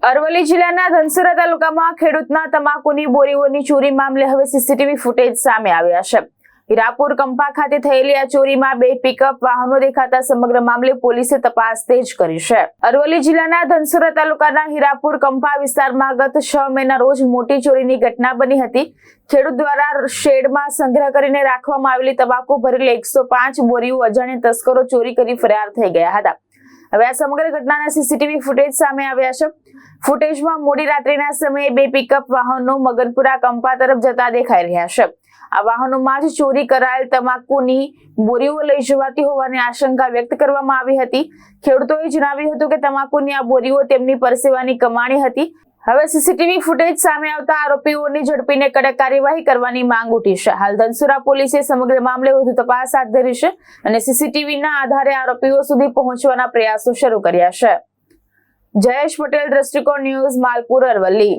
અરવલ્લી જિલ્લાના ધનસુરા તાલુકામાં ખેડૂતના તમાકુની બોરીઓની ચોરી મામલે હવે સીસીટીવી ફૂટેજ સામે આવ્યા છે। હીરાપુર કંપા ખાતે થયેલી આ ચોરીમાં 2 પિકઅપ વાહનો દેખાતા સમગ્ર મામલે પોલીસે તપાસ તેજ કરી છે। અરવલ્લી જિલ્લાના ધનસુરા તાલુકાના હીરાપુર કંપા વિસ્તારમાં ગત 6 મેના રોજ મોટી ચોરીની ઘટના બની હતી। ખેડૂત દ્વારા શેડમાં સંગ્રહ કરીને રાખવામાં આવેલી તમાકુ ભરેલી 105 બોરીઓ અજાણ્યા તસ્કરો ચોરી કરી ફરાર થઈ ગયા હતા। હવે આ સમગ્ર ઘટનાના સીસીટીવી ફૂટેજ સામે આવ્યા છે। ફૂટેજમાં મોડી રાત્રિના સમયે 2 પિકઅપ વાહનો મગનપુરા કંપા તરફ જતા દેખાઈ રહ્યા છે। આ વાહનોમાં જ ચોરી કરાયેલ તમાકુની બોરીઓ લઈ જવાતી હોવાની આશંકા વ્યક્ત કરવામાં આવી હતી। ખેડૂતોએ જણાવ્યું હતું કે તમાકુની આ બોરીઓ તેમની પરસેવાની કમાણી હતી। હવે સીસીટીવી ફૂટેજ સામે આવતા આરોપીઓની ઝડપીને કડક કાર્યવાહી કરવાની માંગ ઉઠી છે। હાલ ધનસુરા પોલીસે સમગ્ર મામલે વધુ તપાસ હાથ ધરી છે અને સીસીટીવીના આધારે આરોપીઓ સુધી પહોંચવાના પ્રયાસો શરૂ કર્યા છે। જયેશ પટેલ, દ્રષ્ટિકોણ ન્યૂઝ, માલપુર, અરવલ્લી।